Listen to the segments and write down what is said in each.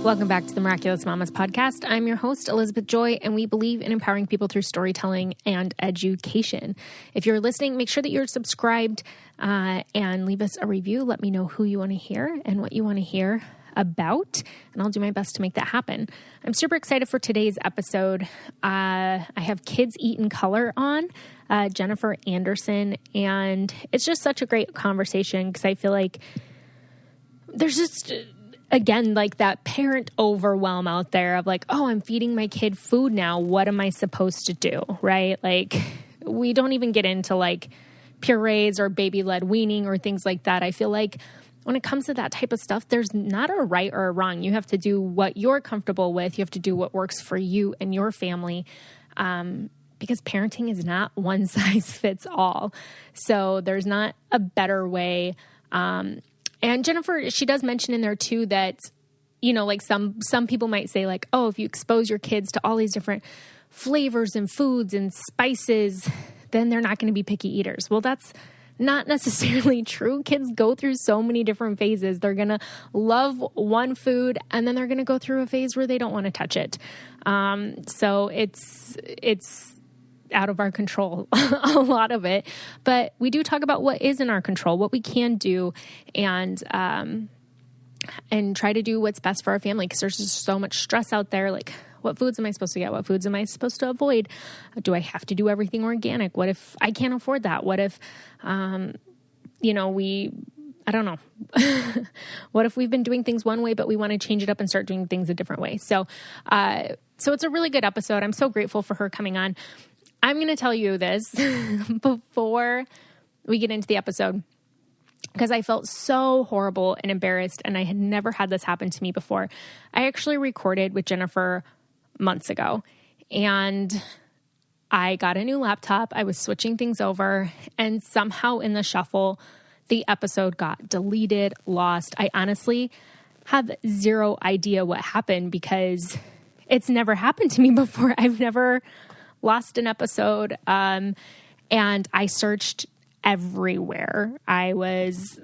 Welcome back to the Miraculous Mamas podcast. I'm your host, Elizabeth Joy, and we believe in empowering people through storytelling and education. If you're listening, make sure that you're subscribed and leave us a review. Let me know who you want to hear and what you want to hear about, and I'll do my best to make that happen. I'm super excited for today's episode. I have Kids Eat in Color on, Jennifer Anderson, and it's just such a great conversation because I feel like there's just, again, like that parent overwhelm out there of like, oh, I'm feeding my kid food now. What am I supposed to do? Right? Like, we don't even get into like purees or baby-led weaning or things like that. I feel like when it comes to that type of stuff, there's not a right or a wrong. You have to do what you're comfortable with. You have to do what works for you and your family, because parenting is not one size fits all. So there's not a better way. And Jennifer, she does mention in there too that, you know, like some people might say like, oh, if you expose your kids to all these different flavors and foods and spices, then they're not going to be picky eaters. Well, that's not necessarily true. Kids go through so many different phases. They're going to love one food and then they're going to go through a phase where they don't want to touch it. So it's out of our control, a lot of it, but we do talk about what is in our control, what we can do, and try to do what's best for our family. Cause there's just so much stress out there. Like, what foods am I supposed to get? What foods am I supposed to avoid? Do I have to do everything organic? What if I can't afford that? What if, I don't know. What if we've been doing things one way, but we want to change it up and start doing things a different way? So it's a really good episode. I'm so grateful for her coming on. I'm going to tell you this before we get into the episode, because I felt so horrible and embarrassed, and I had never had this happen to me before. I actually recorded with Jennifer months ago, and I got a new laptop. I was switching things over, and somehow in the shuffle, the episode got deleted, lost. I honestly have zero idea what happened because it's never happened to me before. I've never lost an episode, and I searched everywhere. I was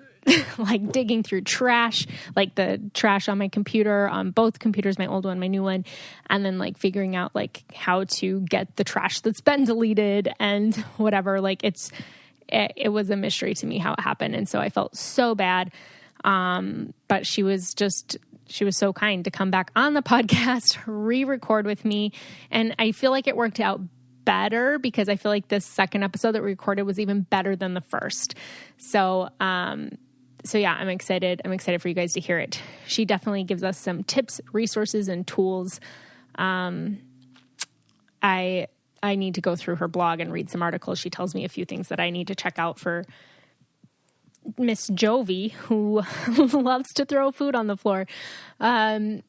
like digging through trash, like the trash on my computer, on both computers, my old one, my new one, and then like figuring out like how to get the trash that's been deleted and whatever. Like it was a mystery to me how it happened. And so I felt so bad. But she was so kind to come back on the podcast, re-record with me. And I feel like it worked out better because I feel like this second episode that we recorded was even better than the first. So yeah, I'm excited. I'm excited for you guys to hear it. She definitely gives us some tips, resources, and tools. I need to go through her blog and read some articles. She tells me a few things that I need to check out for Miss Jovi, who loves to throw food on the floor. And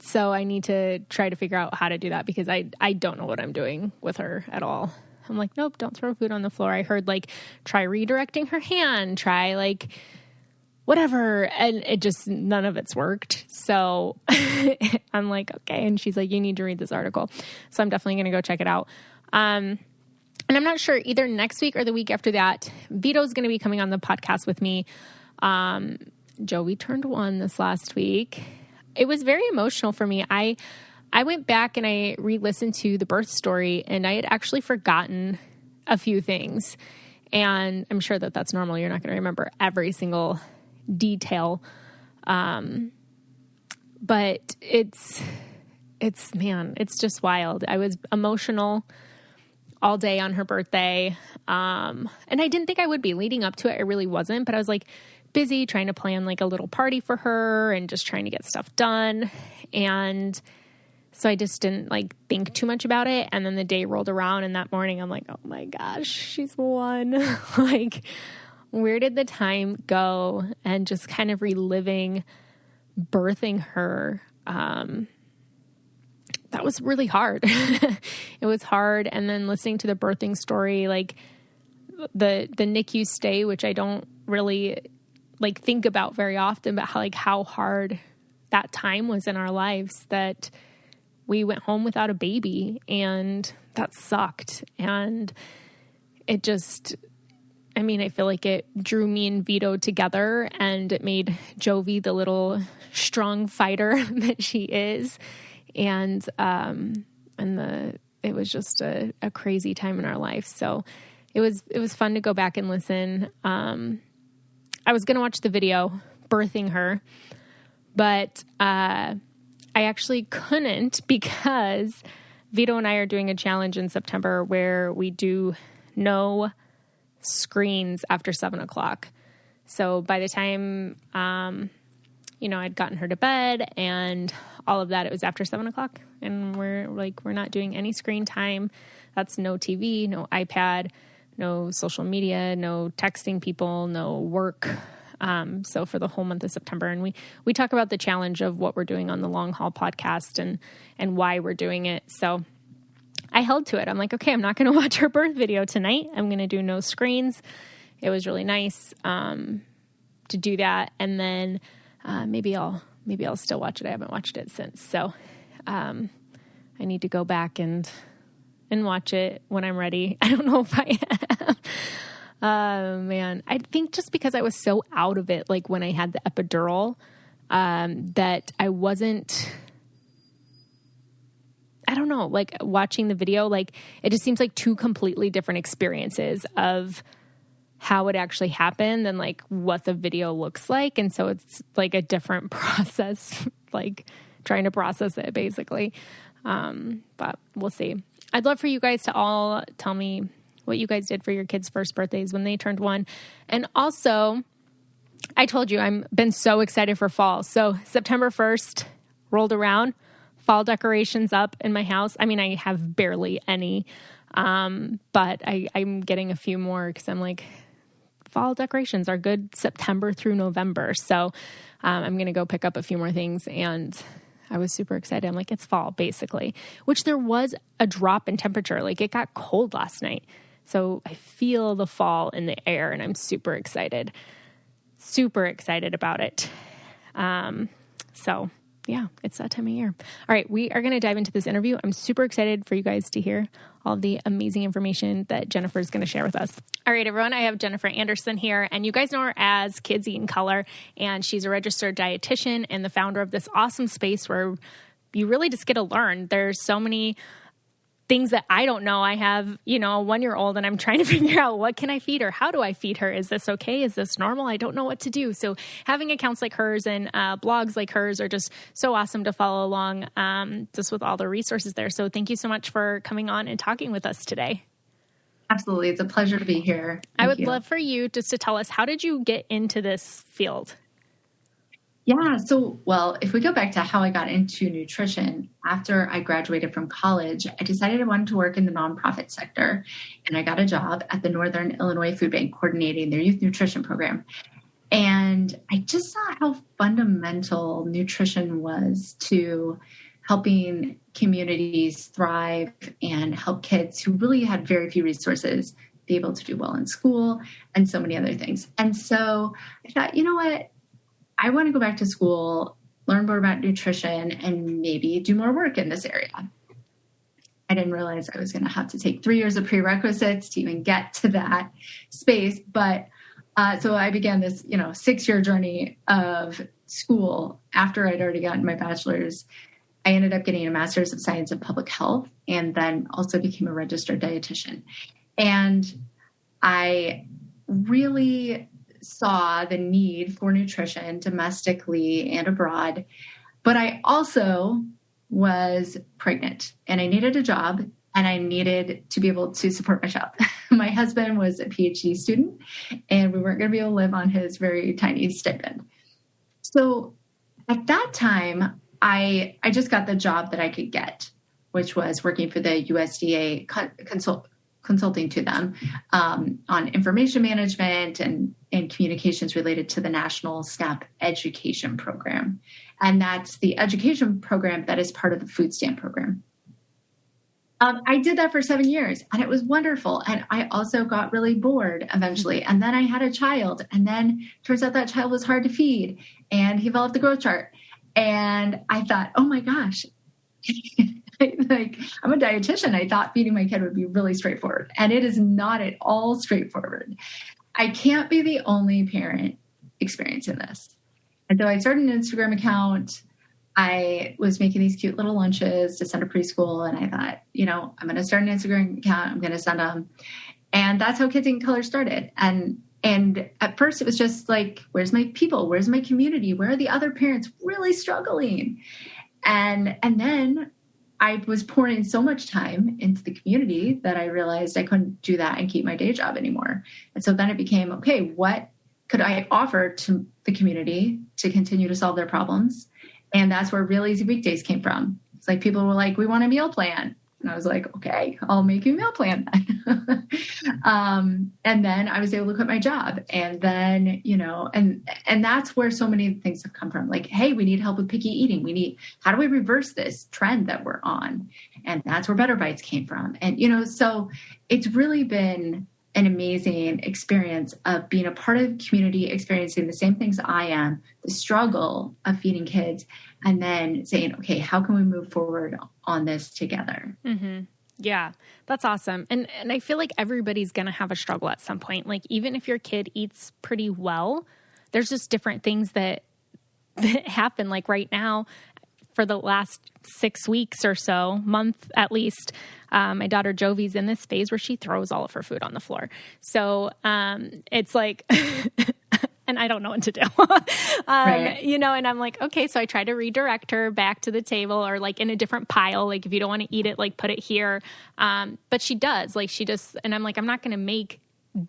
so I need to try to figure out how to do that because I don't know what I'm doing with her at all. I'm like, nope, don't throw food on the floor. I heard like, try redirecting her hand, try like whatever. And it just, none of it's worked. So I'm like, okay. And she's like, you need to read this article. So I'm definitely going to go check it out. And I'm not sure either next week or the week after that, Vito's going to be coming on the podcast with me. Joey turned 1 this last week. It was very emotional for me. I went back and I re-listened to the birth story and I had actually forgotten a few things. And I'm sure that that's normal. You're not going to remember every single detail. But it's just wild. I was emotional all day on her birthday. And I didn't think I would be leading up to it. I really wasn't, but I was like busy trying to plan like a little party for her and just trying to get stuff done. And so I just didn't like think too much about it. And then the day rolled around and that morning I'm like, oh my gosh, she's 1. Like, where did the time go? And just kind of reliving birthing her. That was really hard. It was hard. And then listening to the birthing story, like the NICU stay, which I don't really like think about very often, but how hard that time was in our lives that we went home without a baby and that sucked. And it just, I feel like it drew me and Vito together, and it made Jovi the little strong fighter that she is. And it was just a crazy time in our life. So it was fun to go back and listen. I was going to watch the video birthing her, but I actually couldn't because Vito and I are doing a challenge in September where we do no screens after 7:00. So by the time, I'd gotten her to bed and all of that, it was after 7:00, and we're not doing any screen time. That's no TV, no iPad, no social media, no texting people, no work. So for the whole month of September, and we talk about the challenge of what we're doing on the Long Haul podcast and why we're doing it. So I held to it. I'm like, okay, I'm not going to watch her birth video tonight. I'm going to do no screens. It was really nice, to do that. And then, maybe I'll still watch it. I haven't watched it since. So, I need to go back and watch it when I'm ready. I don't know if I am. Man, I think just because I was so out of it, like when I had the epidural, that I wasn't, I don't know, like watching the video, like it just seems like two completely different experiences of how it actually happened than like what the video looks like. And so it's like a different process, like trying to process it basically. But we'll see. I'd love for you guys to all tell me what you guys did for your kids' first birthdays when they turned 1. And also, I told you I've been so excited for fall. So September 1st rolled around, fall decorations up in my house. I mean, I have barely any, but I'm getting a few more because I'm like, fall decorations are good September through November. So I'm going to go pick up a few more things, and I was super excited. I'm like, it's fall basically, which there was a drop in temperature. Like it got cold last night. So I feel the fall in the air, and I'm super excited about it. So yeah, it's that time of year. All right, we are going to dive into this interview. I'm super excited for you guys to hear all of the amazing information that Jennifer is going to share with us. All right, everyone, I have Jennifer Anderson here, and you guys know her as Kids Eat in Color, and she's a registered dietitian and the founder of this awesome space where you really just get to learn. There's so many things that I don't know. I have, a 1-year-old, and I'm trying to figure out, what can I feed her? How do I feed her? Is this okay? Is this normal? I don't know what to do. So having accounts like hers and blogs like hers are just so awesome to follow along, just with all the resources there. So thank you so much for coming on and talking with us today. Absolutely. It's a pleasure to be here. I would love for you just to tell us, how did you get into this field? Yeah. So, if we go back to how I got into nutrition, after I graduated from college, I decided I wanted to work in the nonprofit sector, and I got a job at the Northern Illinois Food Bank coordinating their youth nutrition program. And I just saw how fundamental nutrition was to helping communities thrive and help kids who really had very few resources be able to do well in school and so many other things. And so I thought, you know what? I want to go back to school, learn more about nutrition, and maybe do more work in this area. I didn't realize I was going to have to take 3 years of prerequisites to even get to that space. But so I began this, 6-year journey of school. After I'd already gotten my bachelor's, I ended up getting a master's of science in public health, and then also became a registered dietitian. And I really saw the need for nutrition domestically and abroad, but I also was pregnant, and I needed a job, and I needed to be able to support my child. My husband was a PhD student, and we weren't going to be able to live on his very tiny stipend. So at that time, I just got the job that I could get, which was working for the USDA consulting to them on information management and communications related to the National SNAP Education Program. And that's the education program that is part of the food stamp program. I did that for 7 years, and it was wonderful. And I also got really bored eventually. And then I had a child, and then turns out that child was hard to feed, and he developed the growth chart. And I thought, oh my gosh, like, I'm a dietitian. I thought feeding my kid would be really straightforward, and it is not at all straightforward. I can't be the only parent experiencing this. And so I started an Instagram account. I was making these cute little lunches to send to preschool. And I thought, I'm going to start an Instagram account. I'm going to send them. And that's how Kids in Color started. And at first it was just like, where's my people? Where's my community? Where are the other parents really struggling? And then I was pouring so much time into the community that I realized I couldn't do that and keep my day job anymore. And so then it became, okay, what could I offer to the community to continue to solve their problems? And that's where Real Easy Weekdays came from. It's like people were like, we want a meal plan. And I was like, okay, I'll make you a meal plan. And then I was able to quit my job. And then, and that's where so many things have come from. Like, hey, we need help with picky eating. How do we reverse this trend that we're on? And that's where Better Bites came from. And, so it's really been an amazing experience of being a part of the community, experiencing the same things I am, the struggle of feeding kids, and then saying, okay, how can we move forward on this together? Mm-hmm. Yeah, that's awesome. And I feel like everybody's going to have a struggle at some point. Like, even if your kid eats pretty well, there's just different things that happen. Like right now, for the last 6 weeks or so, month at least, my daughter Jovi's in this phase where she throws all of her food on the floor. So it's like, and I don't know what to do, Right. And I'm like, okay, so I try to redirect her back to the table or like in a different pile. Like if you don't want to eat it, like put it here. But she does, like she just, and I'm like, I'm not going to make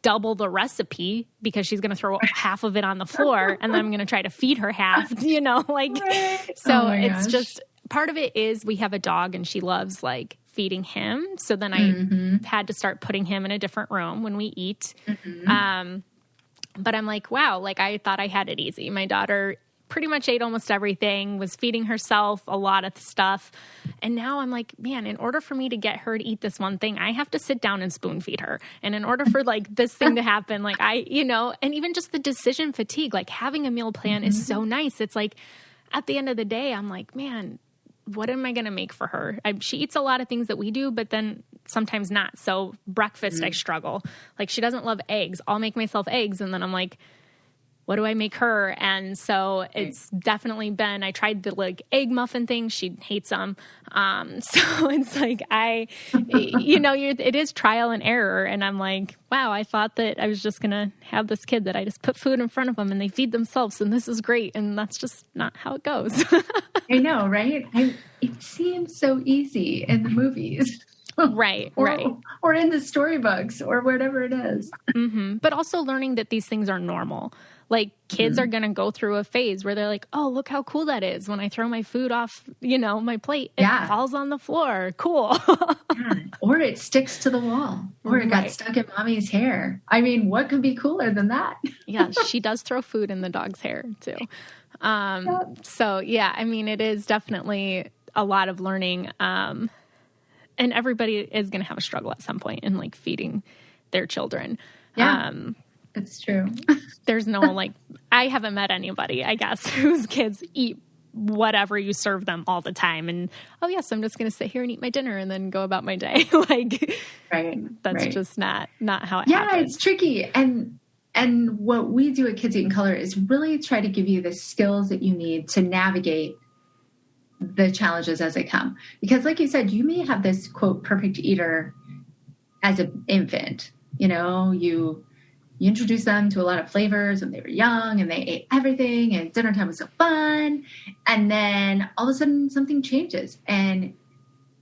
double the recipe because she's going to throw half of it on the floor and then I'm going to try to feed her half, Right. So Oh it's gosh. just, part of it is we have a dog and she loves like feeding him. So then I had to start putting him in a different room when we eat. But I'm like, wow, like I thought I had it easy. My daughter pretty much ate almost everything, was feeding herself a lot of stuff. And now I'm like, man, in order for me to get her to eat this one thing, I have to sit down and spoon feed her. And in order for like this thing to happen, like and even just the decision fatigue, like having a meal plan is so nice. It's like at the end of the day, I'm like, man, what am I going to make for her? She eats a lot of things that we do, but then sometimes not. So breakfast, I struggle. Like she doesn't love eggs. I'll make myself eggs. And then I'm like, what do I make her? And so it's definitely been, I tried the like egg muffin thing. She hates them. So it's like, it is trial and error. And I'm like, wow, I thought that I was just going to have this kid that I just put food in front of them and they feed themselves and this is great. And that's just not how it goes. I know, right? It seems so easy in the movies. Right. Or in the storybooks or whatever it is. Mm-hmm. But also learning that these things are normal. Like kids are going to go through a phase where they're like, oh, look how cool that is. When I throw my food off, my plate, it falls on the floor. Cool. Yeah. Or it sticks to the wall or it got stuck in mommy's hair. I mean, what could be cooler than that? Yeah. She does throw food in the dog's hair too. So yeah, I mean, it is definitely a lot of learning. And everybody is going to have a struggle at some point in like feeding their children. Yeah. It's true. There's no like, I haven't met anybody, I guess, whose kids eat whatever you serve them all the time. And, oh yes, I'm just going to sit here and eat my dinner and then go about my day. That's just not how it happens. Yeah, it's tricky. And what we do at Kids Eat in Color is really try to give you the skills that you need to navigate the challenges as they come. Because like you said, you may have this quote, perfect eater as an infant, you introduced them to a lot of flavors when they were young and they ate everything and dinner time was so fun. And then all of a sudden something changes and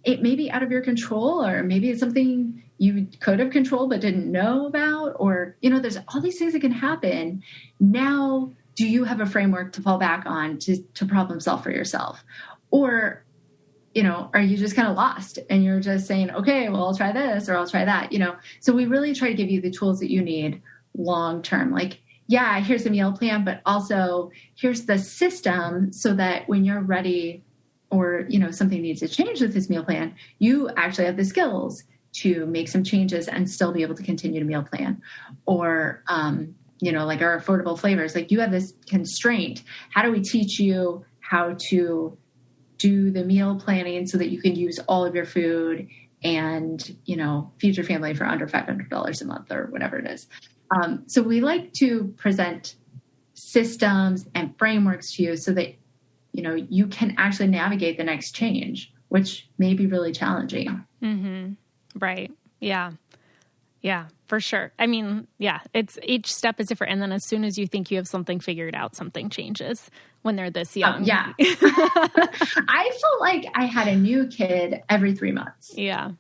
it may be out of your control or maybe it's something you could have controlled but didn't know about or, there's all these things that can happen. Now, do you have a framework to fall back on to problem solve for yourself? Or, are you just kind of lost and you're just saying, okay, well, I'll try this or I'll try that, So we really try to give you the tools that you need long term. Like, yeah, here's a meal plan, but also here's the system so that when you're ready or, something needs to change with this meal plan, you actually have the skills to make some changes and still be able to continue to meal plan. Or, like our affordable flavors, like you have this constraint. How do we teach you how to do the meal planning so that you can use all of your food and, feed your family for under $500 a month or whatever it is. So we like to present systems and frameworks to you so that, you can actually navigate the next change, which may be really challenging. Mm-hmm. Right. Yeah. Yeah, for sure. I mean, yeah, it's each step is different. And then as soon as you think you have something figured out, something changes when they're this young. Yeah. I felt like I had a new kid every 3 months. Yeah.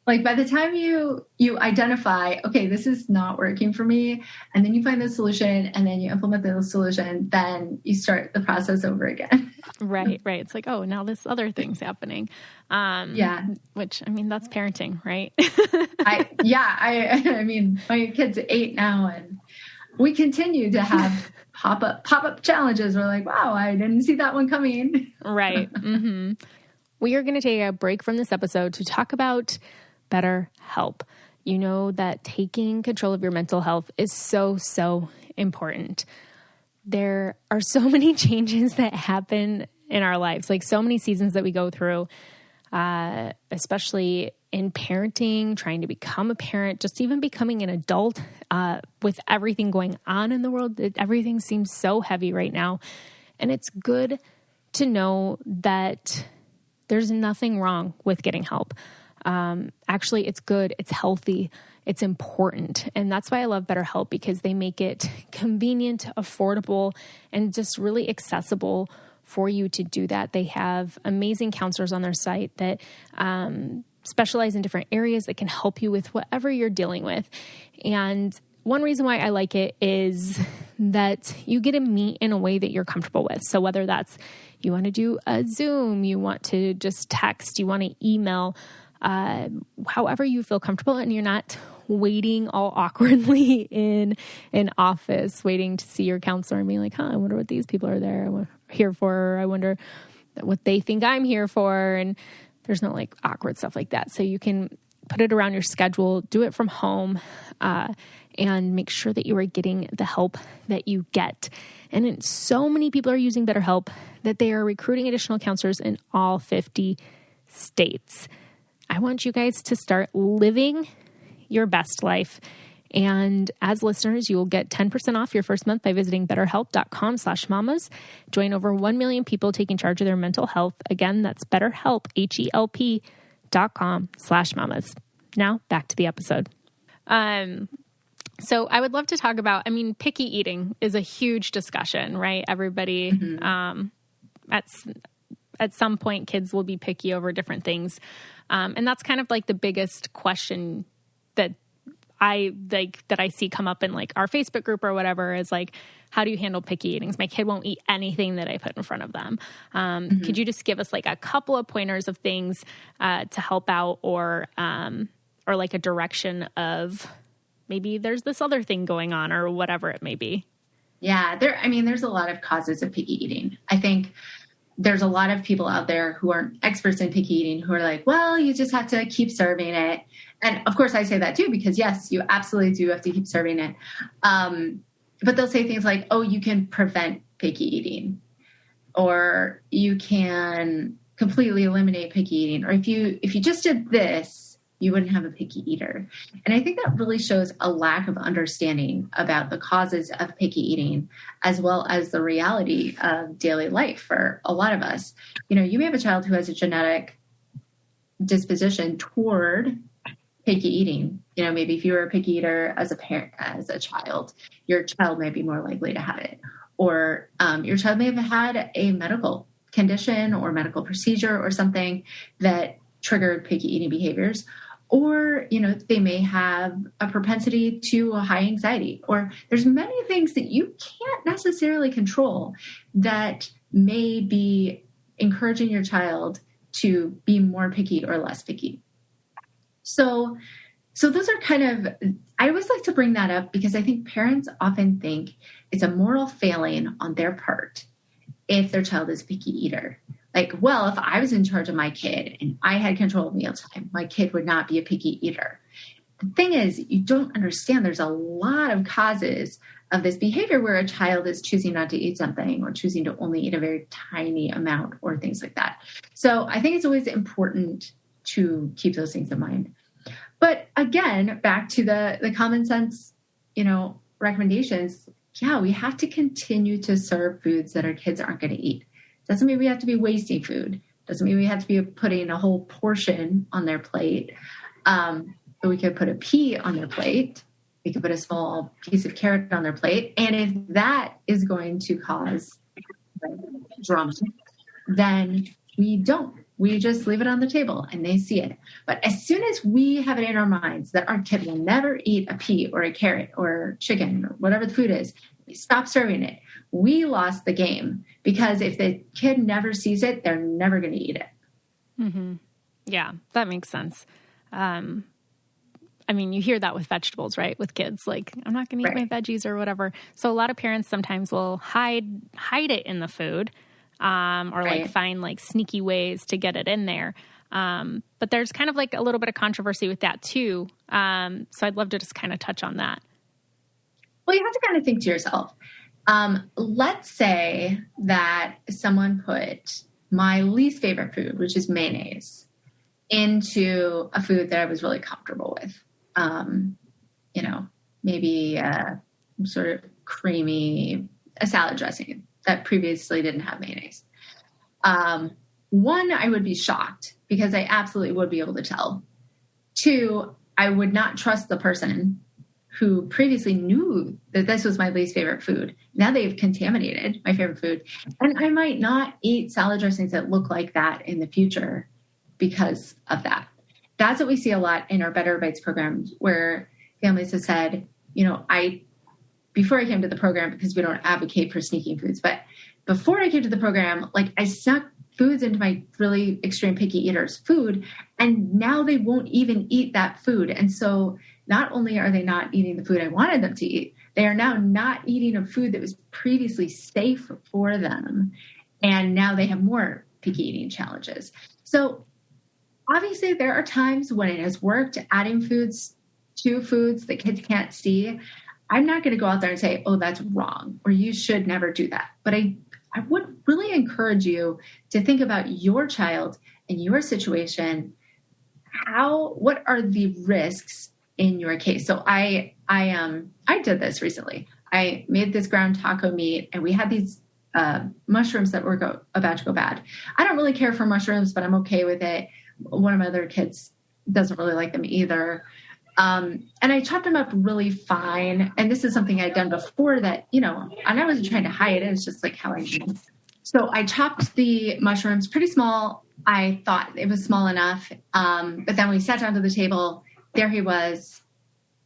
Like by the time you identify, okay, this is not working for me, and then you find the solution and then you implement the solution, then you start the process over again. Right. It's like, oh, now this other thing's happening. Which, I mean, that's parenting, right? I mean, my kid's 8 now, and we continue to have pop-up challenges. We're like, wow, I didn't see that one coming. Right. Mm-hmm. We are going to take a break from this episode to talk about BetterHelp. You know that taking control of your mental health is so, so important. There are so many changes that happen in our lives, like so many seasons that we go through, especially in parenting, trying to become a parent, just even becoming an adult, with everything going on in the world. Everything seems so heavy right now. And it's good to know that there's nothing wrong with getting help. Actually, it's good. It's healthy. It's important. And that's why I love BetterHelp, because they make it convenient, affordable, and just really accessible for you to do that. They have amazing counselors on their site that specialize in different areas that can help you with whatever you're dealing with. And one reason why I like it is that you get to meet in a way that you're comfortable with. So whether that's you want to do a Zoom, you want to just text, you want to email, however you feel comfortable, and you're not waiting all awkwardly in an office, waiting to see your counselor and being like, I wonder what these people are here for. I wonder what they think I'm here for. And there's no like awkward stuff like that. So you can put it around your schedule, do it from home, and make sure that you are getting the help that you get. And so many people are using BetterHelp that they are recruiting additional counselors in all 50 states. I want you guys to start living your best life. And as listeners, you will get 10% off your first month by visiting betterhelp.com/mamas. Join over 1 million people taking charge of their mental health. Again, that's BetterHelp, HELP.com/mamas. Now back to the episode. So I would love to talk about, picky eating is a huge discussion, right? Everybody, at some point, kids will be picky over different things. And that's kind of like the biggest question that I see come up in like our Facebook group or whatever is like, how do you handle picky eating? My kid won't eat anything that I put in front of them. Could you just give us like a couple of pointers of things to help out, or like a direction of maybe there's this other thing going on or whatever it may be? Yeah, there's a lot of causes of picky eating. I think there's a lot of people out there who aren't experts in picky eating who are like, well, you just have to keep serving it. And of course I say that too, because yes, you absolutely do have to keep serving it. But they'll say things like, oh, you can prevent picky eating, or you can completely eliminate picky eating. Or if you just did this, you wouldn't have a picky eater. And I think that really shows a lack of understanding about the causes of picky eating, as well as the reality of daily life for a lot of us. You may have a child who has a genetic disposition toward picky eating. Maybe if you were a picky eater as a parent, as a child, your child might be more likely to have it. Or your child may have had a medical condition or medical procedure or something that triggered picky eating behaviors. Or, they may have a propensity to a high anxiety, or there's many things that you can't necessarily control that may be encouraging your child to be more picky or less picky. So those are kind of, I always like to bring that up because I think parents often think it's a moral failing on their part if their child is a picky eater. Like, well, if I was in charge of my kid and I had control of mealtime, my kid would not be a picky eater. The thing is, you don't understand there's a lot of causes of this behavior where a child is choosing not to eat something or choosing to only eat a very tiny amount or things like that. So I think it's always important to keep those things in mind. But again, back to the common sense recommendations, yeah, we have to continue to serve foods that our kids aren't going to eat. Doesn't mean we have to be wasting food. Doesn't mean we have to be putting a whole portion on their plate. But we could put a pea on their plate. We could put a small piece of carrot on their plate. And if that is going to cause drama, then we don't. We just leave it on the table and they see it. But as soon as we have it in our minds that our kid will never eat a pea or a carrot or chicken or whatever the food is, we stop serving it. We lost the game, because if the kid never sees it, they're never going to eat it. Mm-hmm. Yeah, that makes sense. I mean, you hear that with vegetables, right? With kids, like, I'm not going to eat my veggies or whatever. So a lot of parents sometimes will hide it in the food, or like find like sneaky ways to get it in there. But there's kind of like a little bit of controversy with that too. So I'd love to just kind of touch on that. Well, you have to kind of think to yourself, let's say that someone put my least favorite food, which is mayonnaise, into a food that I was really comfortable with. Maybe sort of creamy, a salad dressing that previously didn't have mayonnaise. One, I would be shocked, because I absolutely would be able to tell. Two, I would not trust the person who previously knew that this was my least favorite food. Now they've contaminated my favorite food. And I might not eat salad dressings that look like that in the future because of that. That's what we see a lot in our Better Bites program, where families have said, before I came to the program, because we don't advocate for sneaking foods, but before I came to the program, like, I snuck foods into my really extreme picky eaters' food, and now they won't even eat that food. And so not only are they not eating the food I wanted them to eat, they are now not eating a food that was previously safe for them. And now they have more picky eating challenges. So obviously there are times when it has worked, adding foods to foods that kids can't see. I'm not going to go out there and say, oh, that's wrong, or you should never do that. But I would really encourage you to think about your child and your situation. What are the risks in your case? So I did this recently. I made this ground taco meat, and we had these mushrooms that were about to go bad. I don't really care for mushrooms, but I'm okay with it. One of my other kids doesn't really like them either. And I chopped them up really fine. And this is something I'd done before that, and I wasn't trying to hide it. It's just like how I do. So I chopped the mushrooms pretty small. I thought it was small enough. But then we sat down to the table, there he was.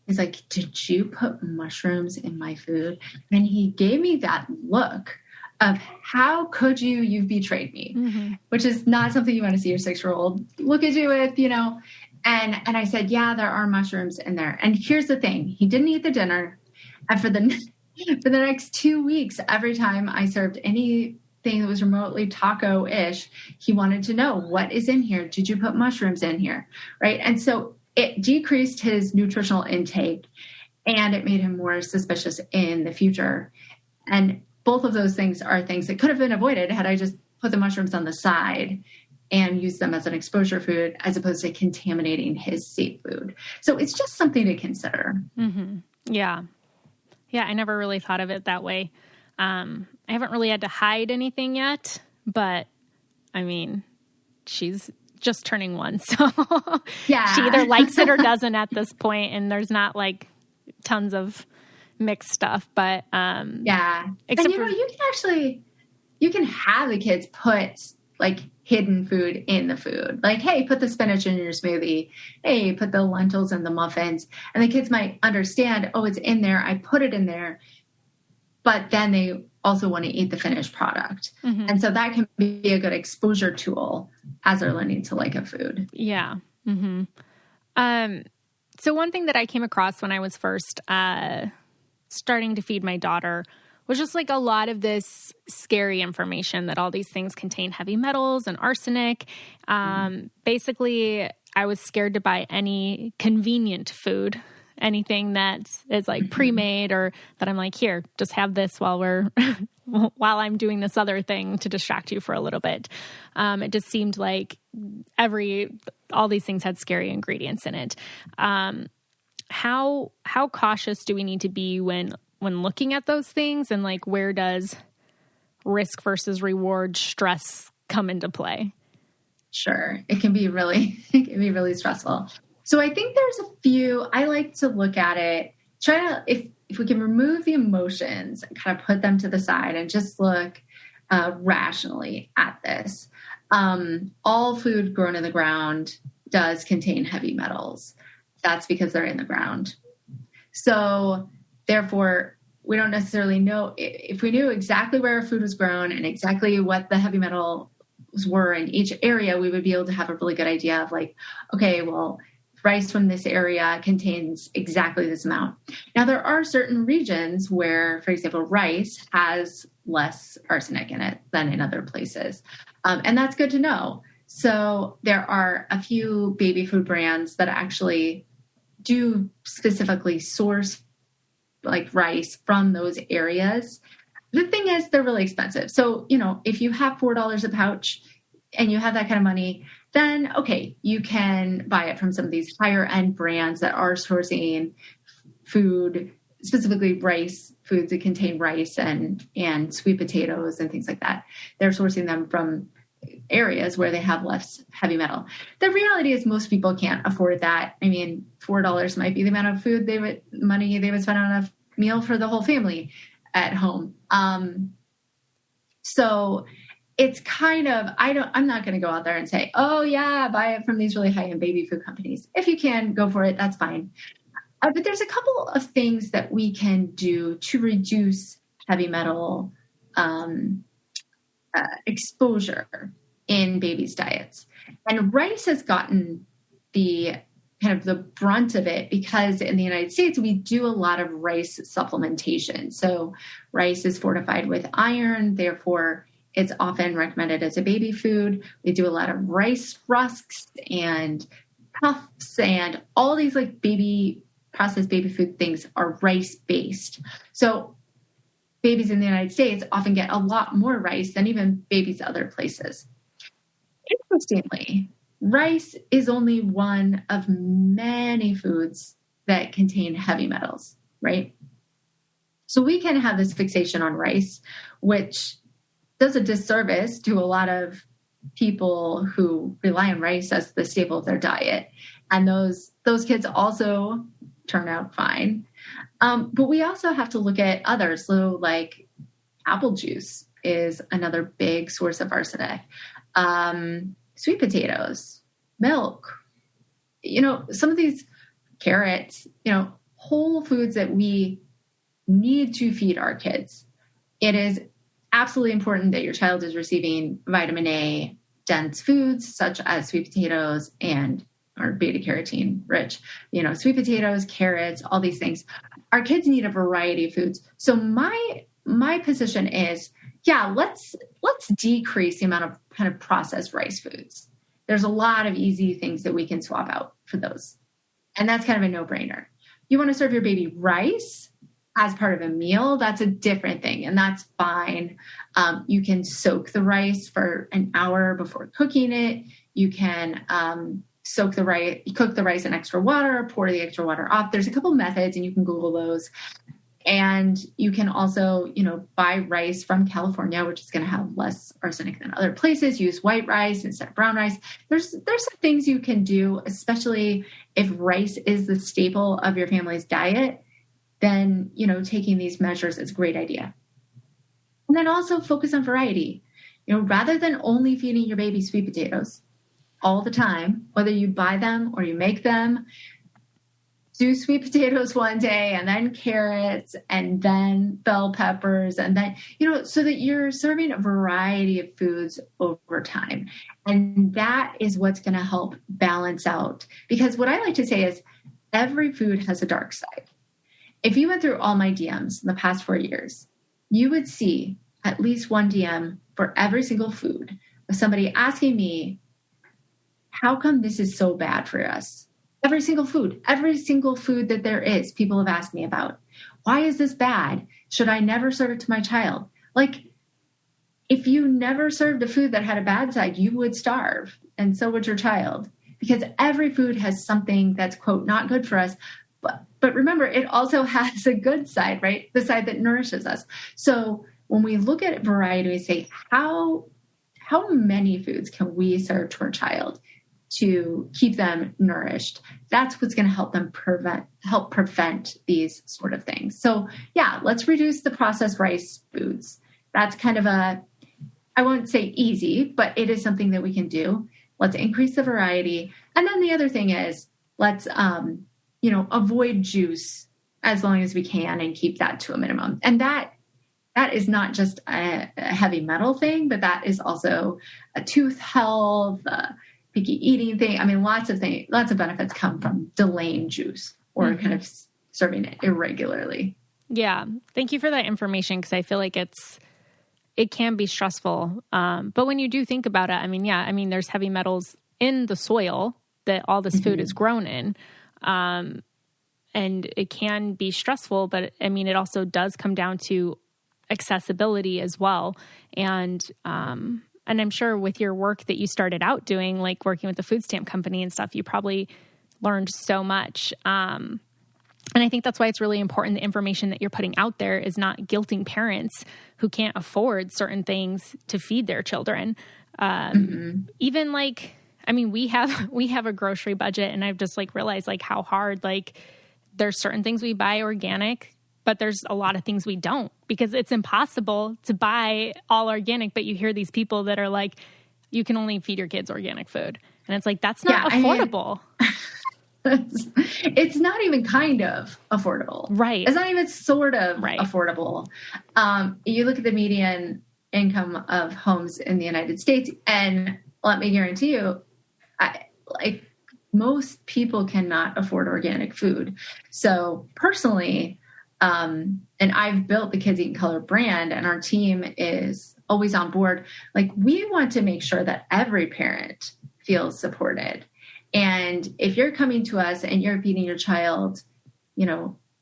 He's like, did you put mushrooms in my food? And he gave me that look of, how could you? You've betrayed me, which is not something you want to see your 6-year-old look at you with, And I said, yeah, there are mushrooms in there. And here's the thing. He didn't eat the dinner. And for the next 2 weeks, every time I served anything that was remotely taco-ish, he wanted to know, what is in here? Did you put mushrooms in here? Right. And so it decreased his nutritional intake, and it made him more suspicious in the future. And both of those things are things that could have been avoided had I just put the mushrooms on the side and use them as an exposure food, as opposed to contaminating his safe food. So it's just something to consider. Mm-hmm. Yeah. Yeah. I never really thought of it that way. I haven't really had to hide anything yet, but I mean, she's just turning 1. So yeah. She either likes it or doesn't at this point. And there's not like tons of mixed stuff, but, yeah. And you can have the kids put like hidden food in the food. Like, hey, put the spinach in your smoothie. Hey, put the lentils in the muffins. And the kids might understand, oh, it's in there. I put it in there. But then they also want to eat the finished product. Mm-hmm. And so that can be a good exposure tool as they're learning to like a food. Yeah. Mm-hmm. So one thing that I came across when I was first starting to feed my daughter was just like a lot of this scary information that all these things contain heavy metals and arsenic. Basically, I was scared to buy any convenient food, anything that is like pre-made, or that I'm like, here, just have this while I'm doing this other thing to distract you for a little bit. It just seemed like all these things had scary ingredients in it. how cautious do we need to be when looking at those things, and like where does risk versus reward stress come into play? Sure. It can be really stressful. So I think there's a few, I like to look at it, if we can remove the emotions and kind of put them to the side and just look rationally at this. All food grown in the ground does contain heavy metals. That's because they're in the ground. So therefore, we don't necessarily know. If we knew exactly where our food was grown and exactly what the heavy metals were in each area, we would be able to have a really good idea of like, okay, well, rice from this area contains exactly this amount. Now, there are certain regions where, for example, rice has less arsenic in it than in other places. And that's good to know. So there are a few baby food brands that actually do specifically source like rice from those areas. The thing is, they're really expensive. So, if you have $4 a pouch and you have that kind of money, then okay, you can buy it from some of these higher end brands that are sourcing food, specifically rice, foods that contain rice and sweet potatoes and things like that. They're sourcing them from areas where they have less heavy metal. The reality is most people can't afford that. I mean, $4 might be the amount of money they would spend on a meal for the whole family at home. So it's kind of, I'm not going to go out there and say, oh yeah, buy it from these really high-end baby food companies. If you can, go for it. That's fine. But there's a couple of things that we can do to reduce heavy metal exposure in babies' diets. And rice has gotten the brunt of it because in the United States, we do a lot of rice supplementation. So rice is fortified with iron, therefore it's often recommended as a baby food. We do a lot of rice rusks and puffs and all these like processed baby food things are rice-based. So babies in the United States often get a lot more rice than even babies other places. Interestingly, rice is only one of many foods that contain heavy metals, right? So we can have this fixation on rice, which does a disservice to a lot of people who rely on rice as the staple of their diet. And those kids also turn out fine. But we also have to look at others. So like apple juice is another big source of arsenic. Sweet potatoes, milk, some of these carrots, whole foods that we need to feed our kids. It is absolutely important that your child is receiving vitamin A dense foods such as sweet potatoes or beta carotene rich, sweet potatoes, carrots, all these things. Our kids need a variety of foods. So my position is, let's decrease the amount of kind of processed rice foods. There's a lot of easy things that we can swap out for those. And that's kind of a no-brainer. You want to serve your baby rice as part of a meal, that's a different thing. And that's fine. You can soak the rice for an hour before cooking it. You can cook the rice in extra water, pour the extra water off. There's a couple methods and you can Google those. And you can also, buy rice from California, which is going to have less arsenic than other places. Use white rice instead of brown rice. There's some things you can do, especially if rice is the staple of your family's diet, then, taking these measures is a great idea. And then also focus on variety. Rather than only feeding your baby sweet potatoes all the time, whether you buy them or you make them, do sweet potatoes one day and then carrots and then bell peppers and then, so that you're serving a variety of foods over time. And that is what's going to help balance out. Because what I like to say is every food has a dark side. If you went through all my DMs in the past 4 years, you would see at least one DM for every single food with somebody asking me, how come this is so bad for us? Every single food that there is, people have asked me about. Why is this bad? Should I never serve it to my child? Like, if you never served a food that had a bad side, you would starve, and so would your child. Because every food has something that's, quote, not good for us, but But remember, it also has a good side, right? The side that nourishes us. So when we look at variety, we say, how many foods can we serve to our child to keep them nourished? That's what's going to help them help prevent these sort of things. So yeah, let's reduce the processed rice foods. That's kind of I won't say easy, but it is something that we can do. Let's increase the variety. And then the other thing is, let's, avoid juice as long as we can and keep that to a minimum. And that is not just a heavy metal thing, but that is also a tooth health, picky eating thing. I mean, lots of benefits come from delaying juice or kind of serving it irregularly. Yeah. Thank you for that information, because I feel like it can be stressful. But when you do think about it, there's heavy metals in the soil that all this food is grown in. And it can be stressful, but it also does come down to accessibility as well. And I'm sure with your work that you started out doing, like working with the food stamp company and stuff, you probably learned so much. And I think that's why it's really important. The information that you're putting out there is not guilting parents who can't afford certain things to feed their children. Even we have a grocery budget, and I've just realized how hard, there's certain things we buy organic, but there's a lot of things we don't, because it's impossible to buy all organic. But you hear these people that are you can only feed your kids organic food. And it's that's not affordable. It's not even kind of affordable. Right. It's not even sort of affordable. You look at the median income of homes in the United States, and let me guarantee you, most people cannot afford organic food. So personally, and I've built the Kids Eat in Color brand, and our team is always on board. We want to make sure that every parent feels supported. And if you're coming to us and you're feeding your child,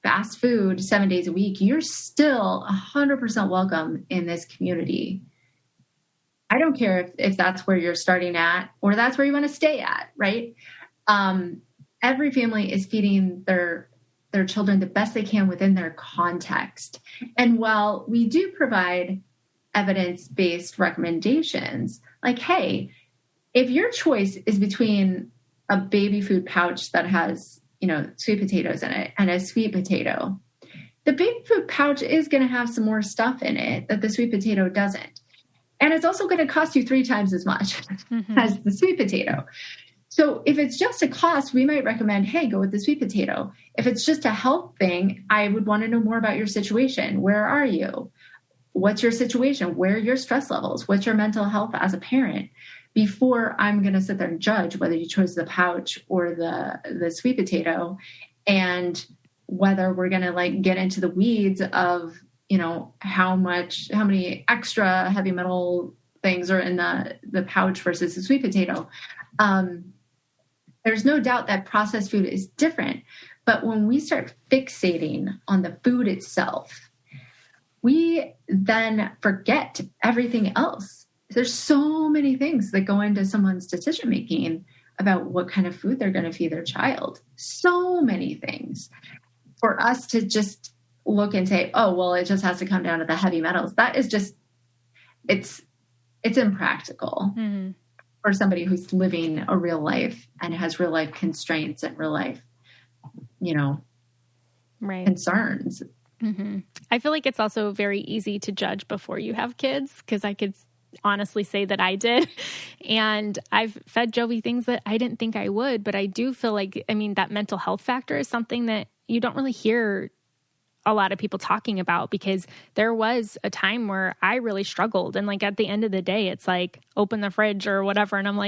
fast food 7 days a week, you're still 100% welcome in this community. I don't care if that's where you're starting at or that's where you want to stay at, right? Every family is feeding their children the best they can within their context. And while we do provide evidence-based recommendations, hey, if your choice is between a baby food pouch that has, sweet potatoes in it and a sweet potato, the baby food pouch is going to have some more stuff in it that the sweet potato doesn't. And it's also going to cost you 3 times as much as the sweet potato. So if it's just a cost, we might recommend, hey, go with the sweet potato. If it's just a health thing, I would want to know more about your situation. Where are you? What's your situation? Where are your stress levels? What's your mental health as a parent? Before I'm going to sit there and judge whether you chose the pouch or the sweet potato, and whether we're going to get into the weeds of, how many extra heavy metal things are in the pouch versus the sweet potato. There's no doubt that processed food is different, but when we start fixating on the food itself, we then forget everything else. There's so many things that go into someone's decision-making about what kind of food they're going to feed their child. So many things. For us to just look and say, oh, well, it just has to come down to the heavy metals. That is just, it's impractical for somebody who's living a real life and has real life constraints and real life, concerns. I feel like it's also very easy to judge before you have kids, because I could honestly say that I did. And I've fed Jovi things that I didn't think I would, but I do feel that mental health factor is something that you don't really hear a lot of people talking about, because there was a time where I really struggled. And at the end of the day, it's open the fridge or whatever. And I'm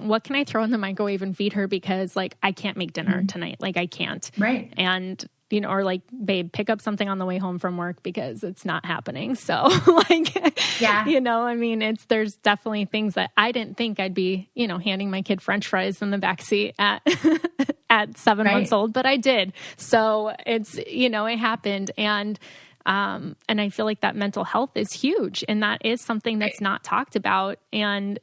what can I throw in the microwave and feed her? Because I can't make dinner tonight. I can't. Right. And or babe, pick up something on the way home from work, because it's not happening. So yeah, there's definitely things that I didn't think I'd be, handing my kid French fries in the backseat at 7 months old, but I did. So it's, it happened. And I feel like that mental health is huge, and that is something that's not talked about. And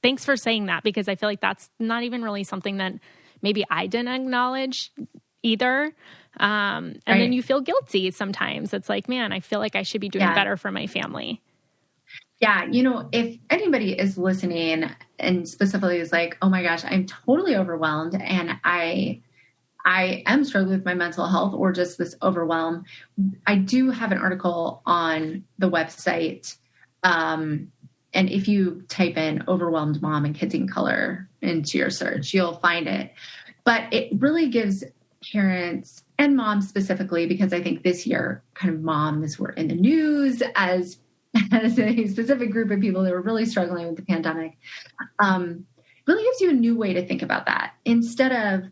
thanks for saying that, because I feel like that's not even really something that maybe I didn't acknowledge either. And then you feel guilty sometimes. It's like, man, I feel like I should be doing better for my family. Yeah. If anybody is listening and specifically is like, oh my gosh, I'm totally overwhelmed and I am struggling with my mental health or just this overwhelm, I do have an article on the website. And if you type in overwhelmed mom and kids in color into your search, you'll find it. But it really gives parents and moms specifically, because I think this year kind of moms were in the news as a specific group of people that were really struggling with the pandemic, really gives you a new way to think about that. Instead of,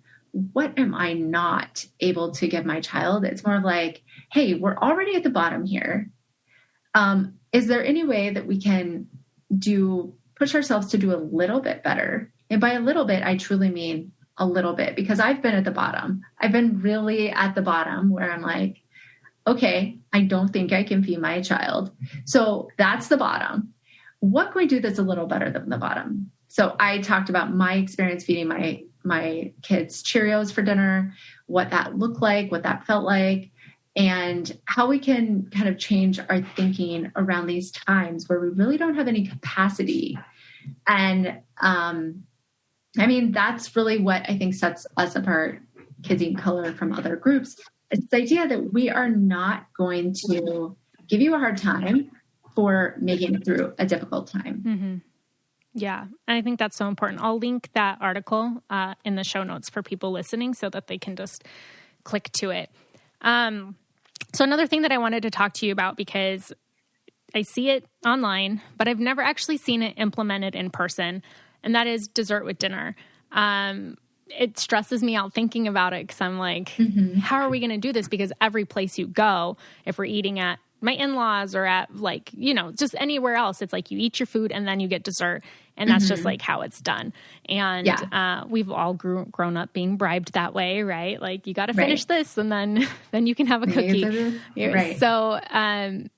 what am I not able to give my child? It's more of like, hey, we're already at the bottom here. Is there any way that we can push ourselves to do a little bit better? And by a little bit, I truly mean a little bit, because I've been at the bottom. I've been really at the bottom where I'm like, okay, I don't think I can feed my child. So that's the bottom. What can we do that's a little better than the bottom? So I talked about my experience feeding my kids Cheerios for dinner, what that looked like, what that felt like, and how we can kind of change our thinking around these times where we really don't have any capacity. And that's really what I think sets us apart, Kids in Color, from other groups. It's the idea that we are not going to give you a hard time for making it through a difficult time. Mm-hmm. Yeah. And I think that's so important. I'll link that article in the show notes for people listening so that they can just click to it. So another thing that I wanted to talk to you about, because I see it online, but I've never actually seen it implemented in person, and that is dessert with dinner. It stresses me out thinking about it, because I'm like, how are we going to do this? Because every place you go, if we're eating at my in-laws or at just anywhere else, it's like you eat your food and then you get dessert. And that's just like how it's done. And we've all grown up being bribed that way, right? Like, you got to finish this and then you can have a cookie. Right. So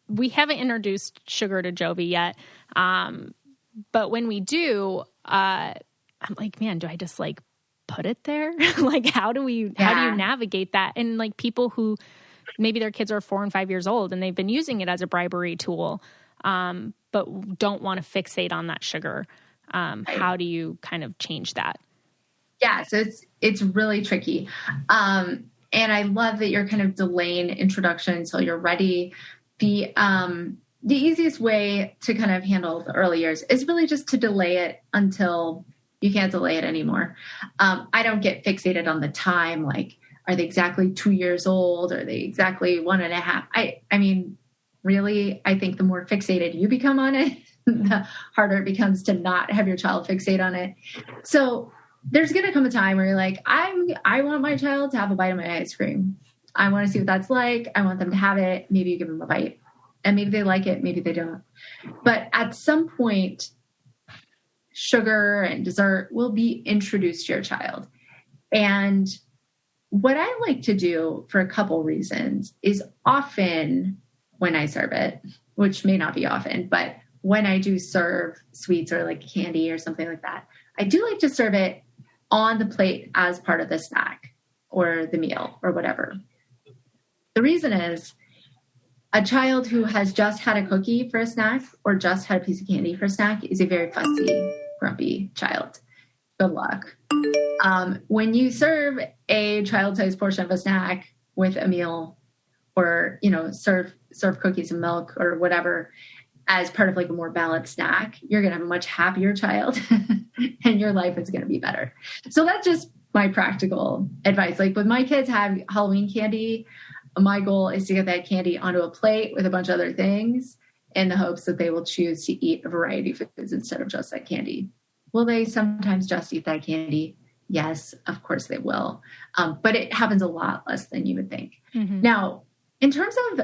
we haven't introduced sugar to Jovi yet. But when we do, I'm like, man, do I just put it there? Like, how do you navigate that? And like, people who maybe their kids are 4 and 5 years old and they've been using it as a bribery tool, but don't want to fixate on that sugar. How do you kind of change that? Yeah. So it's really tricky. And I love that you're kind of delaying introduction until you're ready. The easiest way to kind of handle the early years is really just to delay it until you can't delay it anymore. I don't get fixated on the time. Like, are they exactly 2 years old? Are they exactly 1.5? I mean, really, I think the more fixated you become on it, the harder it becomes to not have your child fixate on it. So there's going to come a time where you're like, I want my child to have a bite of my ice cream. I want to see what that's like. I want them to have it. Maybe you give them a bite, and maybe they like it. Maybe they don't. But at some point, sugar and dessert will be introduced to your child. And what I like to do, for a couple reasons, is often when I serve it, which may not be often, but when I do serve sweets or like candy or something like that, I do like to serve it on the plate as part of the snack or the meal or whatever. The reason is, a child who has just had a cookie for a snack or just had a piece of candy for a snack is a very fussy, grumpy child. Good luck. When you serve a child-sized portion of a snack with a meal, or, serve cookies and milk or whatever as part of like a more balanced snack, you're going to have a much happier child and your life is going to be better. So that's just my practical advice. Like, when my kids have Halloween candy, my goal is to get that candy onto a plate with a bunch of other things in the hopes that they will choose to eat a variety of foods instead of just that candy. Will they sometimes just eat that candy? Yes, of course they will. But it happens a lot less than you would think. Mm-hmm. Now, in terms of,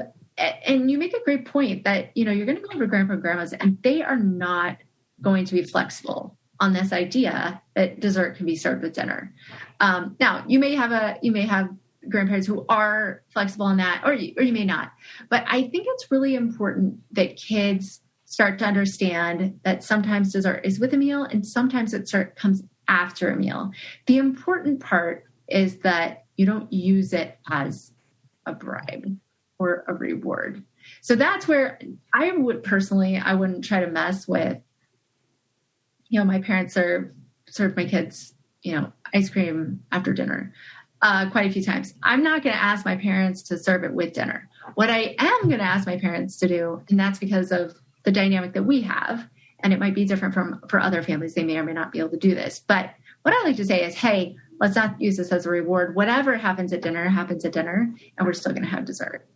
and you make a great point that, you're going to go over to grandpa and grandma's and they are not going to be flexible on this idea that dessert can be served with dinner. Now, you may have grandparents who are flexible on that, or you may not. But I think it's really important that kids start to understand that sometimes dessert is with a meal and sometimes dessert comes after a meal. The important part is that you don't use it as a bribe or a reward. So that's where I wouldn't try to mess with, my parents served my kids, ice cream after dinner quite a few times. I'm not going to ask my parents to serve it with dinner. What I am going to ask my parents to do, and that's because of the dynamic that we have, and it might be different for other families. They may or may not be able to do this. But what I like to say is, hey, let's not use this as a reward. Whatever happens at dinner, and we're still going to have dessert.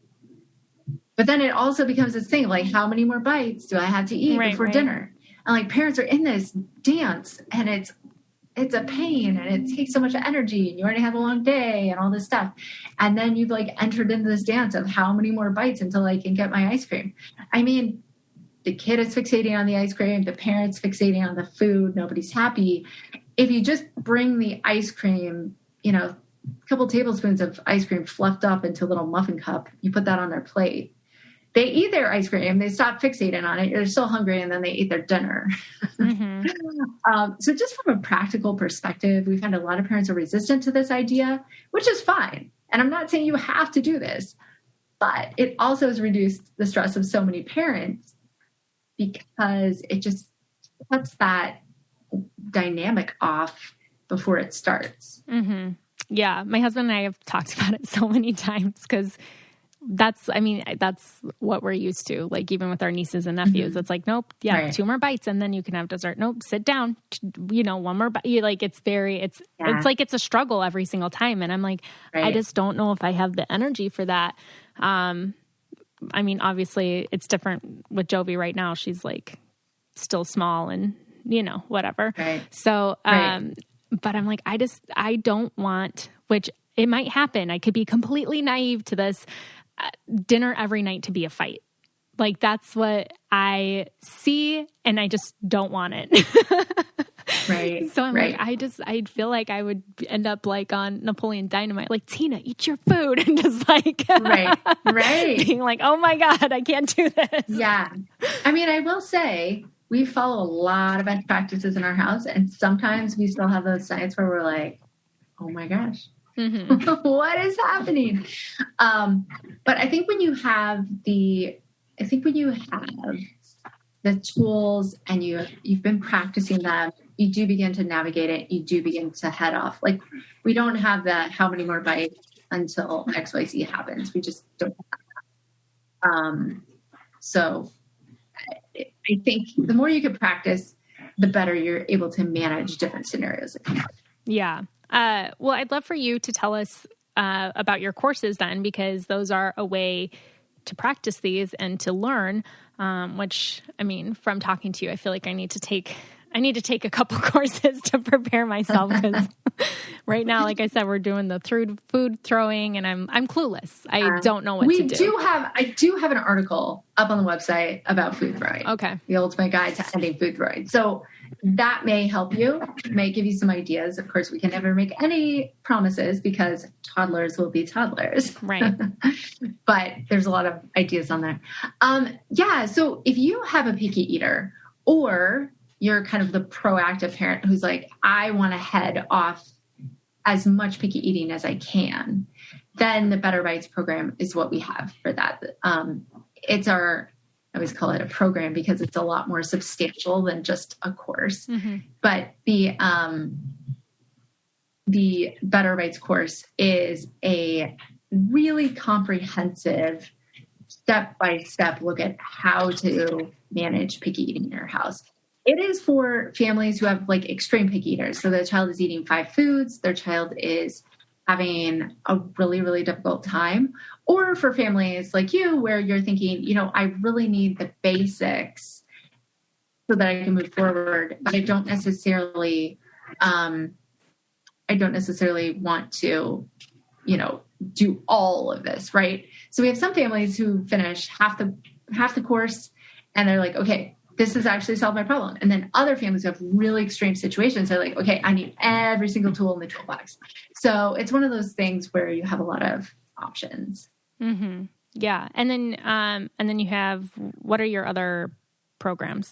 But then it also becomes this thing, like, how many more bites do I have to eat before dinner? And like, parents are in this dance, and it's a pain, and it takes so much energy, and you already have a long day and all this stuff. And then you've like entered into this dance of how many more bites until I can get my ice cream. I mean, the kid is fixating on the ice cream, the parent's fixating on the food, nobody's happy. If you just bring the ice cream, a couple tablespoons of ice cream fluffed up into a little muffin cup, you put that on their plate. They eat their ice cream, they stop fixating on it, they're still hungry, and then they eat their dinner. Mm-hmm. So just from a practical perspective, we find a lot of parents are resistant to this idea, which is fine. And I'm not saying you have to do this, but it also has reduced the stress of so many parents because it just cuts that dynamic off before it starts. Mm-hmm. Yeah. My husband and I have talked about it so many times because that's what we're used to. Like, even with our nieces and nephews, mm-hmm. It's like, nope. Yeah. Right. 2 more bites and then you can have dessert. Nope. Sit down, 1 more bite. Like, it's like, it's a struggle every single time. And I'm like, right. I just don't know if I have the energy for that. I mean, obviously it's different with Jovi right now. She's like still small and, whatever. Right. So, right. But I'm like, I don't want, which it might happen. I could be completely naive to this, dinner every night to be a fight. Like, that's what I see, and I just don't want it. Right. So I'm like, I feel like I would end up like on Napoleon Dynamite, like, Tina, eat your food, and just like, right. Being like, oh my God, I can't do this. Yeah. I mean, I will say we follow a lot of best practices in our house, and sometimes we still have those nights where we're like, oh my gosh. Mm-hmm. What is happening? But I think when you have the tools and you've been practicing them, you do begin to navigate it. You do begin to head off. Like, we don't have that how many more bites until XYZ happens. We just don't have that. So I think the more you can practice, the better you're able to manage different scenarios. Yeah. Well, I'd love for you to tell us about your courses then, because those are a way to practice these and to learn, which, I mean, from talking to you, I feel like I need to take a couple courses to prepare myself, because right now, like I said, we're doing the food throwing, and I'm clueless. I don't know what to do. I do have an article up on the website about food throwing. Okay. The Ultimate Guide to Ending Food Throwing. So that may help you, may give you some ideas. Of course, we can never make any promises because toddlers will be toddlers. Right. But there's a lot of ideas on there. Yeah. So if you have a picky eater, or you're kind of the proactive parent who's like, I want to head off as much picky eating as I can, then the Better Bites program is what we have for that. I always call it a program because it's a lot more substantial than just a course. Mm-hmm. But the Better Bites course is a really comprehensive step-by-step look at how to manage picky eating in your house. It is for families who have like extreme picky eaters. So the child is eating 5 foods, their child is having a really, really difficult time. Or for families like you, where you're thinking, I really need the basics so that I can move forward, but I don't necessarily want to, do all of this, right? So we have some families who finish half the course and they're like, okay, this has actually solved my problem. And then other families who have really extreme situations are like, okay, I need every single tool in the toolbox. So it's one of those things where you have a lot of options. Mm-hmm. Yeah. And then you have, what are your other programs?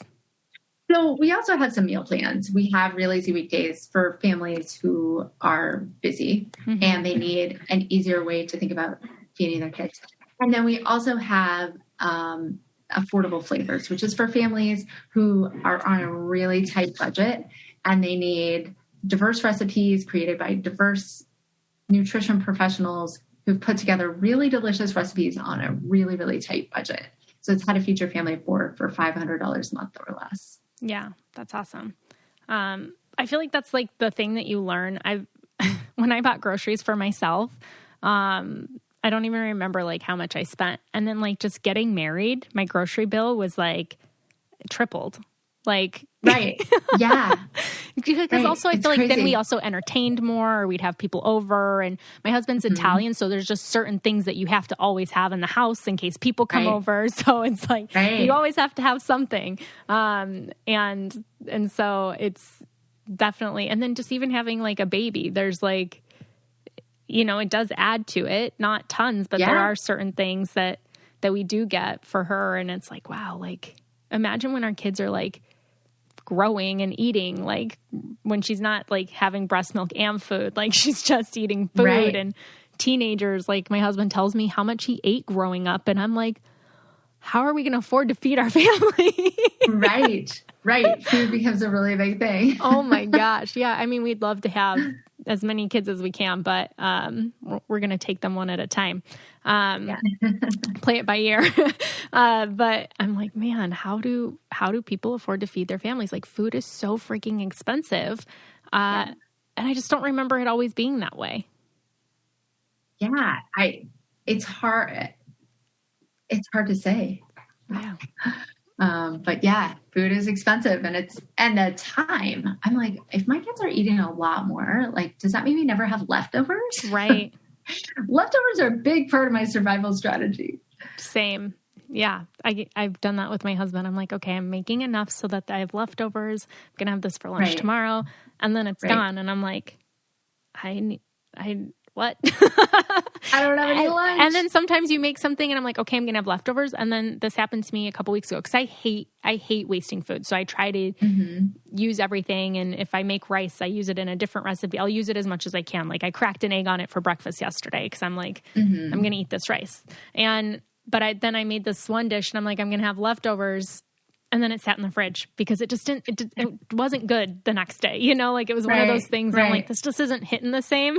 So we also have some meal plans. We have Real Easy Weekdays for families who are busy and they need an easier way to think about feeding their kids. And then we also have affordable flavors, which is for families who are on a really tight budget and they need diverse recipes created by diverse nutrition professionals who've put together really delicious recipes on a really, really tight budget. So it's how to feed your family for $500 a month or less. Yeah, that's awesome. I feel like that's like the thing that you learn. When I bought groceries for myself, I don't even remember like how much I spent. And then like just getting married, my grocery bill was like tripled. Like, right. Yeah. Because right. Also I feel like then we also entertained more, or we'd have people over, and my husband's Italian. So there's just certain things that you have to always have in the house in case people come over. So it's like, you always have to have something. And so it's definitely, and then just even having like a baby, there's like, you know, it does add to it, not tons, but there are certain things that we do get for her. And it's like, wow, like imagine when our kids are like growing and eating, like when she's not like having breast milk and food, like she's just eating food. And teenagers, like my husband tells me how much he ate growing up. And I'm like, how are we going to afford to feed our family? Right. Food becomes a really big thing. Oh my gosh. Yeah. I mean, we'd love to have as many kids as we can, but we're going to take them one at a time. Play it by ear. But I'm like, man, how do people afford to feed their families? Like food is so freaking expensive. And I just don't remember it always being that way. Yeah. It's hard. It's hard to say. Yeah. But yeah, food is expensive and the time, I'm like, if my kids are eating a lot more, like, does that mean we never have leftovers? Right. Leftovers are a big part of my survival strategy. Same. Yeah. I've done that with my husband. I'm like, okay, I'm making enough so that I have leftovers. I'm going to have this for lunch tomorrow. And then it's gone. And I'm like, what? I don't have any lunch. And then sometimes you make something and I'm like, okay, I'm going to have leftovers. And then this happened to me a couple weeks ago because I hate wasting food. So I try to use everything. And if I make rice, I use it in a different recipe. I'll use it as much as I can. Like I cracked an egg on it for breakfast yesterday because I'm like, I'm going to eat this rice. But I made this one dish and I'm like, I'm going to have leftovers. And then it sat in the fridge because it wasn't good the next day. You know, like it was one of those things I'm like, this just isn't hitting the same.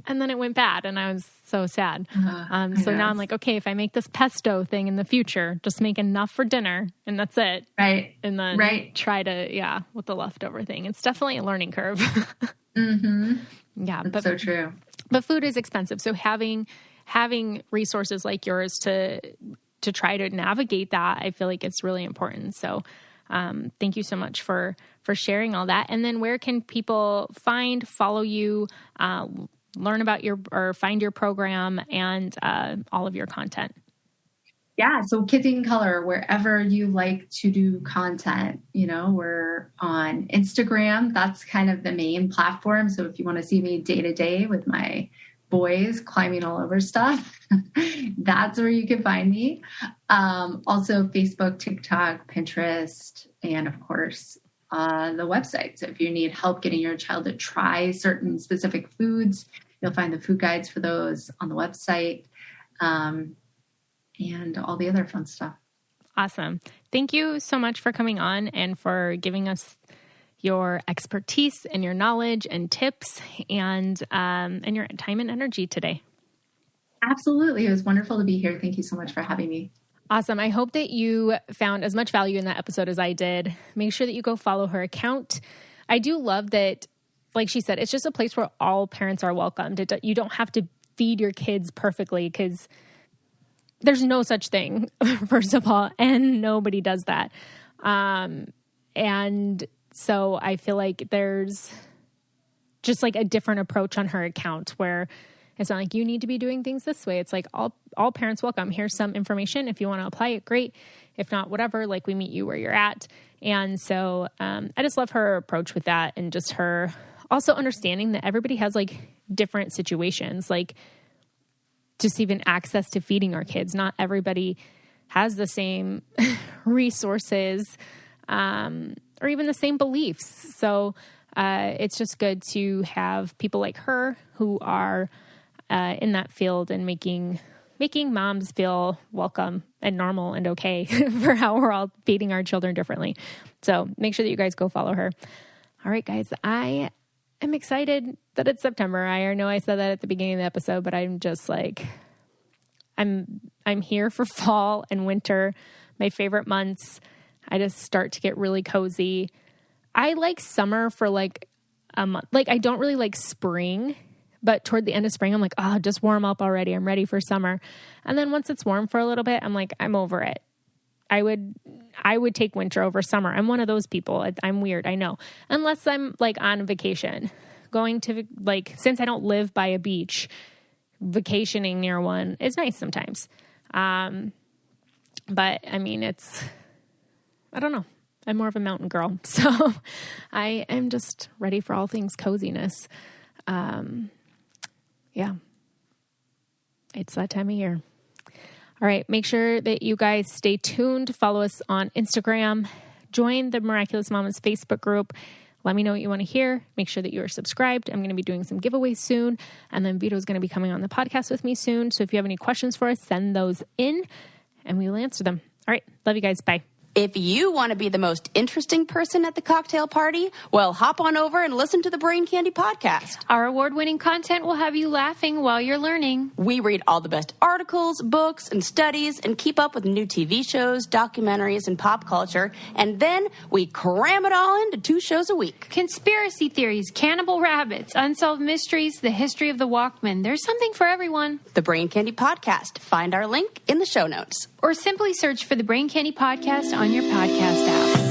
And then it went bad and I was so sad. So now I'm like, okay, if I make this pesto thing in the future, just make enough for dinner and that's it. Right. And then try to, with the leftover thing. It's definitely a learning curve. Yeah. That's so true. But food is expensive. So having resources like yours to try to navigate that, I feel like it's really important. So thank you so much for sharing all that. And then where can people follow you, learn about or find your program and all of your content? Yeah. So Kids in Color, wherever you like to do content, you know, we're on Instagram. That's kind of the main platform. So if you want to see me day to day with my boys climbing all over stuff, that's where you can find me. Also Facebook, TikTok, Pinterest, and of course, the website. So if you need help getting your child to try certain specific foods, you'll find the food guides for those on the website, and all the other fun stuff. Awesome. Thank you so much for coming on and for giving us your expertise and your knowledge and tips and your time and energy today. Absolutely. It was wonderful to be here. Thank you so much for having me. Awesome. I hope that you found as much value in that episode as I did. Make sure that you go follow her account. I do love that, like she said, it's just a place where all parents are welcomed. You don't have to feed your kids perfectly because there's no such thing, first of all, and nobody does that. And so I feel like there's just like a different approach on her account where it's not like you need to be doing things this way. It's like all parents welcome. Here's some information. If you want to apply it, great. If not, whatever, like we meet you where you're at. And so I just love her approach with that and just her also understanding that everybody has like different situations, like just even access to feeding our kids. Not everybody has the same resources or even the same beliefs. So it's just good to have people like her who are in that field and making moms feel welcome and normal and okay for how we're all feeding our children differently. So make sure that you guys go follow her. All right, guys, I am excited that it's September. I know I said that at the beginning of the episode, but I'm just like, I'm here for fall and winter, my favorite months. I just start to get really cozy. I like summer for like a month. Like, I don't really like spring, but toward the end of spring, I'm like, oh, just warm up already. I'm ready for summer. And then once it's warm for a little bit, I'm like, I'm over it. I would take winter over summer. I'm one of those people. I'm weird, I know. Unless I'm like on vacation, going to like, since I don't live by a beach, vacationing near one is nice sometimes. But I mean, I don't know. I'm more of a mountain girl. So I am just ready for all things coziness. Yeah, it's that time of year. All right. Make sure that you guys stay tuned. Follow us on Instagram. Join the Miraculous Mamas Facebook group. Let me know what you want to hear. Make sure that you are subscribed. I'm going to be doing some giveaways soon. And then Vito's going to be coming on the podcast with me soon. So if you have any questions for us, send those in and we will answer them. All right. Love you guys. Bye. If you want to be the most interesting person at the cocktail party, well, hop on over and listen to the Brain Candy podcast. Our award-winning content will have you laughing while you're learning. We read all the best articles, books, and studies and keep up with new TV shows, documentaries, and pop culture. And then we cram it all into 2 shows a week. Conspiracy theories, cannibal rabbits, unsolved mysteries, the history of the Walkman. There's something for everyone. The Brain Candy podcast. Find our link in the show notes. Or simply search for the Brain Candy podcast on your podcast app.